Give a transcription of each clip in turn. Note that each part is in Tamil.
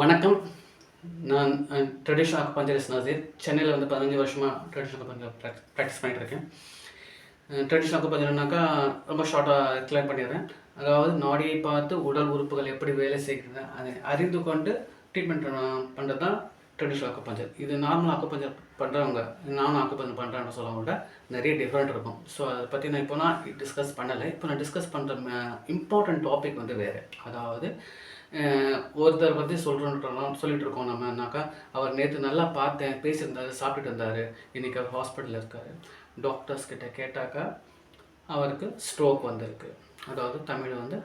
வணக்கம். நான் ட்ரெடிஷ்னல் அக்குபஞ்சரிஸ்ட் நசீர். சென்னையில் வந்து 15 வருஷமாக ட்ரெடிஷ்னல் அக்குபஞ்சர் ப்ராக்டிஸ் பண்ணிகிட்ருக்கேன். ட்ரெடிஷ்னல் அக்குபஞ்சர்னாக்கா ரொம்ப ஷார்ட்டாக எக்ஸ்பிளைன் பண்ணிடுறேன். அதாவது நாடியை பார்த்து உடல் உறுப்புகள் எப்படி வேலை செய்கிறது அதை அறிந்து கொண்டு ட்ரீட்மெண்ட் பண்ணுறது தான் ட்ரெடிஷ்னல் அக்குபஞ்சர். இது நார்மல் அக்குபஞ்சர் பண்ணுறவங்க, நானும் அக்குபஞ்சர் பண்ணுறேன்னு சொல்கிறவங்க நிறைய டிஃப்ரெண்ட் இருக்கும். ஸோ அதை பற்றி நான் இப்போ டிஸ்கஸ் பண்ணலை. இப்போ நான் டிஸ்கஸ் பண்ணுற இம்பார்ட்டன்ட் டாபிக் வந்து வேறு. அதாவது ஒருத்தர் பற்றி சொல்லிட்டு இருக்கோம் நம்மனாக்கா, அவர் நேற்று நல்லா பார்த்தேன், பேசியிருந்தார், சாப்பிட்டுட்டு இருந்தார், இன்றைக்கி அவர் ஹாஸ்பிட்டலில் இருக்கார். டாக்டர்ஸ் கிட்ட கேட்டாக்கா அவருக்கு ஸ்ட்ரோக் வந்திருக்கு. அதாவது தமிழ் வந்து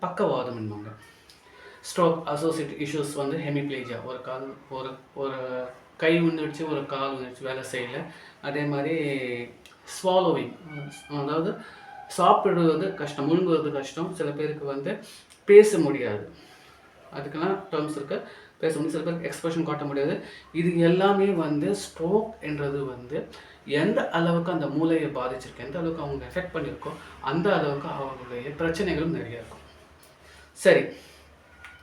பக்கவாதம் என்பாங்க. ஸ்ட்ரோக் அசோசியேட் இஷ்யூஸ் வந்து ஹெமிப்ளேஜியா, ஒரு கால் ஒரு ஒரு கை வந்துடுச்சு, ஒரு கால் வந்துடுச்சு, வேலை செய்யலை. அதே மாதிரி ஸ்வாலோவிங், அதாவது சாப்பிடுவது கஷ்டம், முழுங்குவது கஷ்டம். சில பேருக்கு வந்து பேச முடியாது, அதுக்கெல்லாம் டேர்ம்ஸ் இருக்குது. பேச முடியும், சில பேருக்கு எக்ஸ்பிரஷன் காட்ட முடியாது. இது எல்லாமே வந்து ஸ்ட்ரோக் என்றது வந்து எந்த அளவுக்கு அந்த மூளையை பாதிச்சிருக்கு, எந்த அளவுக்கு அவங்க எஃபெக்ட் பண்ணியிருக்கோ அந்த அளவுக்கு அவங்களுடைய பிரச்சனைகளும் நிறைய இருக்கும். சரி,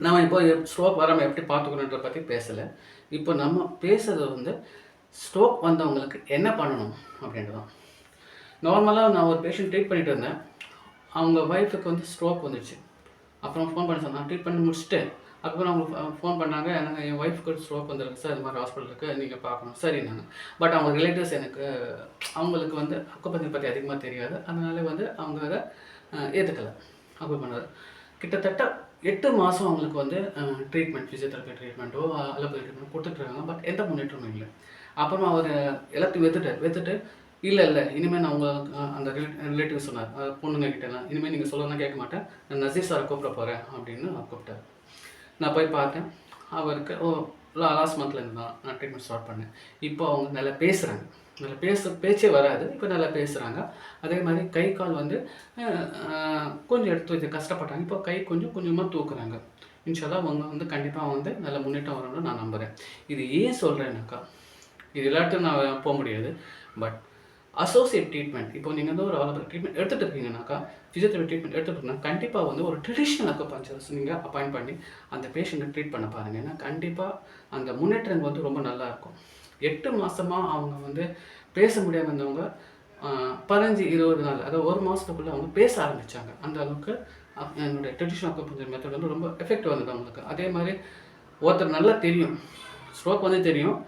நம்ம இப்போ ஸ்ட்ரோக் வராமல் எப்படி பார்த்துக்கணுன்றத பற்றி பேசலை. இப்போ நம்ம பேசுகிறது வந்து ஸ்ட்ரோக் வந்தவங்களுக்கு என்ன பண்ணணும் அப்படின்றது தான். நார்மலாக நான் ஒரு பேஷண்ட் ட்ரீட் பண்ணிகிட்டு இருந்தேன். அவங்க ஒய்ஃபுக்கு வந்து ஸ்ட்ரோக் வந்துடுச்சு. அப்புறம் ஃபோன் பண்ண சொன்னாங்க, ட்ரீட் பண்ணி முடிச்சுட்டு அதுக்கப்புறம் அவங்க ஃபோன் பண்ணாங்க, எனக்கு என் ஒய்ஃபுக்கு ஸ்ட்ரோக் வந்துருக்கு சார், இது மாதிரி ஹாஸ்பிட்டலுக்கு நீங்கள் பார்க்கணும். சரி நாங்கள் பட் அவங்க ரிலேட்டிவ்ஸ் அவங்களுக்கு வந்து அக்குபஞ்சர் பற்றி அதிகமாக தெரியாது. அதனால வந்து அவங்க அதை ஏற்றுக்கலை. அக்குபஞ்சர் கிட்டத்தட்ட 8 மாதம் அவங்களுக்கு வந்து ட்ரீட்மெண்ட், ஃபிசியோதெரப்பி ட்ரீட்மெண்ட்டோ அலோபதி ட்ரீட்மெண்ட் கொடுத்துட்ருக்காங்க. பட் எந்த முன்னேற்றமும் இல்லை. அப்புறமா அவர் எல்லாத்தையும் வெத்துட்டு இல்லை இனிமேல் நான் உங்களுக்கு அந்த ரிலேட்டிவ் சொன்னார், பொண்ணுங்க கிட்டலாம், இனிமேல் நீங்கள் சொல்லலாம் கேட்க மாட்டேன், நான் நசீர் சாரை கூப்பிட போகிறேன் அப்படின்னு கூப்பிட்டார். நான் போய் பார்த்தேன். அவருக்கு லாஸ்ட் மந்த்லேருந்து தான் நான் ட்ரீட்மெண்ட் ஸ்டார்ட் பண்ணேன். இப்போ அவங்க நல்லா பேசுகிறாங்க, நல்லா பேச்சே வராது, இப்போ நல்லா பேசுகிறாங்க. அதே மாதிரி கை கால் வந்து கொஞ்சம் எடுத்து வச்சு கஷ்டப்பட்டாங்க, இப்போ கை கொஞ்சம் கொஞ்சமாக தூக்குறாங்க. இன்ஷால்லா அவங்க வந்து கண்டிப்பாக வந்து நல்ல முன்னேற்றம் வரணும்னு நான் நம்புகிறேன். இது ஏன் சொல்கிறேன்னாக்கா, இது எல்லாத்தையும் நான் போக முடியாது. பட் அசோசியேட் ட்ரீட்மெண்ட், இப்போ நீங்கள் வந்து ஒரு அலோபதி ட்ரீட்மெண்ட் எடுத்துகிட்டு இருக்கீங்கன்னாக்கா, ஃபிசியோதெரப்பி ட்ரீட்மெண்ட் எடுத்துகிட்டு கண்டிப்பாக வந்து ஒரு ட்ரெடிஷ்னல் அக்குபஞ்சரிஸ்ட் நீங்கள் அப்பாயிண்ட் பண்ணி அந்த பேஷண்ட்டை ட்ரீட் பண்ண பாருங்கள். ஏன்னா கண்டிப்பாக அந்த முன்னேற்றம் வந்து ரொம்ப நல்லாயிருக்கும். 8 மாதமாக அவங்க வந்து பேச முடியாமல் இருந்தவங்க 15-20 நாள், அதாவது ஒரு மாதத்துக்குள்ளே அவங்க பேச ஆரம்பித்தாங்க. அந்த அளவுக்கு என்னுடைய ட்ரெடிஷ்னல் அக்குபஞ்சர் மெத்தட் வந்து ரொம்ப எஃபெக்டிவ் வந்தது அவங்களுக்கு. அதே மாதிரி ஒருத்தர் நல்லா தெரியும், ஸ்ட்ரோக் வந்து தெரியும்,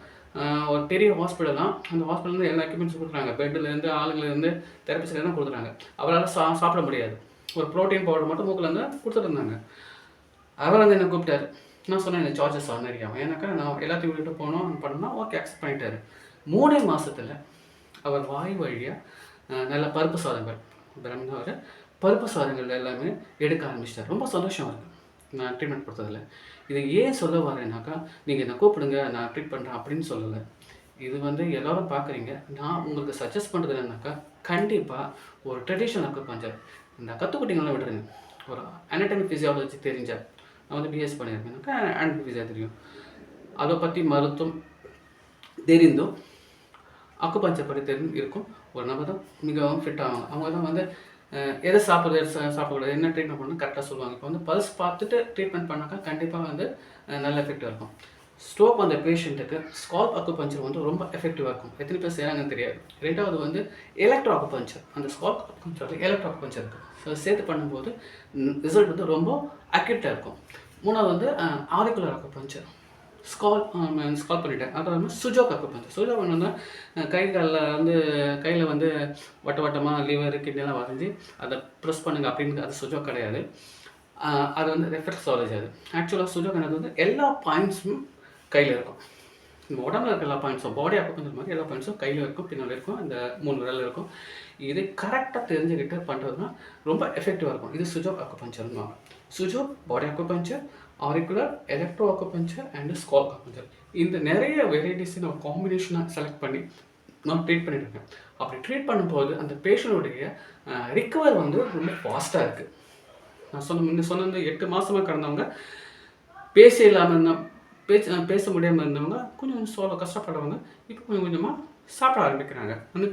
ஒரு பெரிய ஹாஸ்பிட்டல் தான். அந்த ஹாஸ்பிட்டல்லேருந்து எல்லா எக்யூப்மெண்ட்ஸும் கொடுக்குறாங்க, பெட்டுலேருந்து ஆளுங்கலேருந்து தெரப்பிஸ்ட்லேருந்து கொடுக்குறாங்க. அவரால் சாப்பிட முடியாது, ஒரு ப்ரோட்டீன் பவுடர் மட்டும் மூக்கிலேருந்து கொடுத்துட்டு இருந்தாங்க. அவர் வந்து என்னை கூப்பிட்டாரு. நான் சொன்னேன், எனக்கு சார்ஜஸ் ஆகும், ஏன்னாக்கா நான் எல்லாத்தையும் விட்டு போனோம் பண்ணோம்னா ஓகே அக்செப்ட் பண்ணிட்டாரு. 3 மாதத்தில் அவர் வாய் வழியாக நல்ல பருப்பு சாதங்கள், பிரம்மணவர் பருப்பு சாதங்கள் எல்லாமே எடுக்க ஆரம்பிச்சிட்டார். ரொம்ப சந்தோஷம் இருக்குது நான் ட்ரீட்மெண்ட் கொடுத்ததில்ல. இதை ஏன் சொல்ல வரேன்னாக்கா, நீங்கள் என்னை கூப்பிடுங்க நான் ட்ரீட் பண்ணுறேன் அப்படின்னு சொல்லலை. இது வந்து எல்லோரும் பார்க்குறீங்க. நான் உங்களுக்கு சஜஸ்ட் பண்ணுறது என்னன்னாக்கா, கண்டிப்பாக ஒரு ட்ரெடிஷ்னல் அக்குபஞ்சர் இந்த கற்றுக்குட்டிங்களாம் விடுறேங்க. ஒரு அனட்டமி ஃபிசியாலஜி தெரிஞ்சால், நான் வந்து பிஎஸ் பண்ணியிருக்கேன்னாக்கா அனட்டமி ஃபிசியா தெரியும், அதை பற்றி மருத்துவம் தெரிந்தும் அக்குபஞ்சர் பற்றி தெரிந்து இருக்கும் ஒரு நபர் தான் மிகவும் ஃபிட் ஆகும். அவங்க தான் வந்து எதை சாப்பிடக்கூடாது, என்ன ட்ரீட்மெண்ட் பண்ணணும் கரெக்டாக சொல்லுவாங்க. இப்போ வந்து பல்ஸ் பார்த்துட்டு ட்ரீட்மெண்ட் பண்ணாக்கா கண்டிப்பாக வந்து நல்ல எஃபெக்டிவாக இருக்கும். ஸ்ட்ரோக் வந்த பேஷண்ட்டுக்கு ஸ்கால்ப் அக்குபஞ்சர் வந்து ரொம்ப எஃபெக்டிவாக இருக்கும். எத்தனை பேர் செய்கிறாங்கன்னு தெரியாது. 2வது வந்து எலக்ட்ரோ அக்குபஞ்சர், அந்த ஸ்கால்ப் அக்குபஞ்சர் எலக்ட்ரோ அக்குபஞ்சர் இருக்குது. ஸோ சேர்த்து பண்ணும்போது ரிசல்ட் வந்து ரொம்ப அக்யூட்டாக இருக்கும். 3வது வந்து ஆரிகுலர் அக்குபஞ்சர், ஸ்கால் பண்ணிட்டேன். அது இல்லாமல் சுஜோக் அக்குபஞ்சர். சுஜோக் என்னன்னா கையில் வந்து வட்டமாக லிவர் கிட்னிலாம் வரைஞ்சி அதை ப்ரெஸ் பண்ணுங்க அப்படின்னு, அது சுஜோக் கிடையாது. அது வந்து ரெஃப்ளெக்ஸாலஜி. அது ஆக்சுவலாக சுஜோக் என்னது வந்து எல்லா பாயிண்ட்ஸும் கையில் இருக்கும். இந்த உடம்புல இருக்க எல்லா பாயிண்ட்ஸும், பாடி அக்குபஞ்சர் மாதிரி எல்லா பாயிண்ட்ஸும் கையில் இருக்கும், பின்னால் இருக்கும், இந்த 3 விரல் இருக்கும். இது கரெக்டாக தெரிஞ்சுக்கிட்டு பண்ணுறதுனா ரொம்ப எஃபெக்டிவாக இருக்கும். இது சுஜோக் அக்குபஞ்சர்னுவாங்க. Sujok, body acupuncture, auricular, electro acupuncture and scalp acupuncture, இந்த நிறைய வெரைட்டிஸ் நான் காம்பினேஷனாக செலக்ட் பண்ணி நான் ட்ரீட் பண்ணியிருக்கேன். அப்படி ட்ரீட் பண்ணும்போது அந்த பேஷண்ட்டுடைய ரிக்கவர் வந்து ரொம்ப ஃபாஸ்ட்டாக இருக்குது. நான் சொன்ன 8 மாதமாக கடந்தவங்க பேச இல்லாமல் இருந்தால் பேச முடியாமல் இருந்தவங்க, கொஞ்சம் கஷ்டப்படுறவங்க இப்போ கொஞ்சமாக சாப்பிட ஆரம்பிக்கிறாங்க, வந்து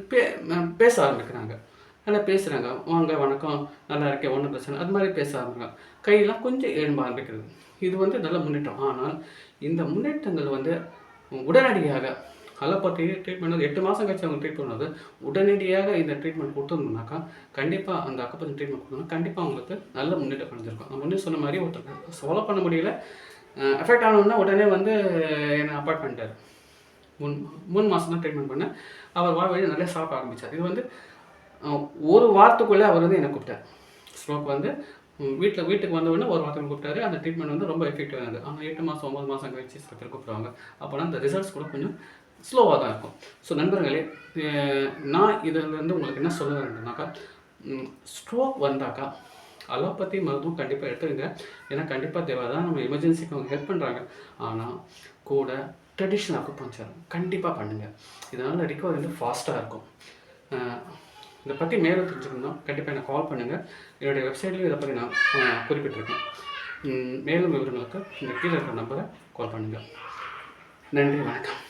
பேச ஆரம்பிக்கிறாங்க. நல்லா பேசுகிறாங்க, வாங்க வணக்கம் நல்லா இருக்கேன் ஒன்றும் பிரச்சனை அது மாதிரி பேச ஆரம்பிக்கிறாங்க. கையெல்லாம் கொஞ்சம் எழும்ப ஆரம்பிக்கிறது. இது வந்து நல்ல முன்னேற்றம். ஆனால் இந்த முன்னேற்றங்கள் வந்து உடனடியாக அலோபதி ட்ரீட்மெண்ட் வந்து 8 மாதம் கழிச்சு அவங்க ட்ரீட் பண்ணுவது உடனடியாக இந்த ட்ரீட்மெண்ட் கொடுத்துருந்தோம்னாக்கா கண்டிப்பாக அந்த அக்குபஞ்சர் ட்ரீட்மெண்ட் கொடுத்தோம்னா கண்டிப்பாக அவங்களுக்கு நல்ல முன்னேற்றம் அடைஞ்சிருக்கும். நான் முன்னே சொன்ன மாதிரி ஒருத்தருக்கு ஃபாலோ பண்ண முடியல, எஃபெக்ட் ஆனோன்னா உடனே வந்து என்னை அப்பாயிண்ட் பண்ணிட்டார். 3 மாதம் தான் ட்ரீட்மெண்ட் பண்ணேன். அவர் வாழ்வழி நல்லா சாப்பிட ஆரம்பித்தார். இது வந்து ஒரு வாரத்துக்குள்ளே அவர் வந்து என்னை கூப்பிட்டார். ஸ்ட்ரோக் வந்து வீட்டுக்கு வந்த உடனே ஒரு வாரத்துக்கு கூப்பிட்டாரு. அந்த ட்ரீட்மெண்ட் வந்து ரொம்ப எஃபெக்டிவாக இருந்தது. ஆனால் 8 மாதம் 9 மாதம் கழிச்சு சில பேர் கூப்பிடுவாங்க. அப்போனா அந்த ரிசல்ட்ஸ் கூட கொஞ்சம் ஸ்லோவாக தான் இருக்கும். ஸோ நண்பர்களே, நான் இதிலேருந்து உங்களுக்கு என்ன சொல்ல வேண்டும்னாக்கா, ஸ்ட்ரோக் வந்தாக்கா அலோபதி மருந்தும் கண்டிப்பாக எடுத்துருங்க. ஏன்னா கண்டிப்பாக தேவை தான், நம்ம எமர்ஜென்சிக்கு அவங்க ஹெல்ப் பண்ணுறாங்க. ஆனால் கூட ட்ரெடிஷ்னல் அக்குபஞ்சர் கண்டிப்பாக பண்ணுங்கள். இதனால் ரிகவரி வந்து ஃபாஸ்ட்டாக இருக்கும். இதை பற்றி மேலும் தெரிஞ்சுக்கணும்னா கண்டிப்பாக எனக்கு கால் பண்ணுங்கள். என்னுடைய வெப்சைட்லேயும் இதை பற்றி நான் குறிப்பிட்டிருக்கேன். மேலும் விவரங்களுக்கு இந்த கீழே இருக்கிற நம்பரை கால் பண்ணுங்கள். நன்றி, வணக்கம்.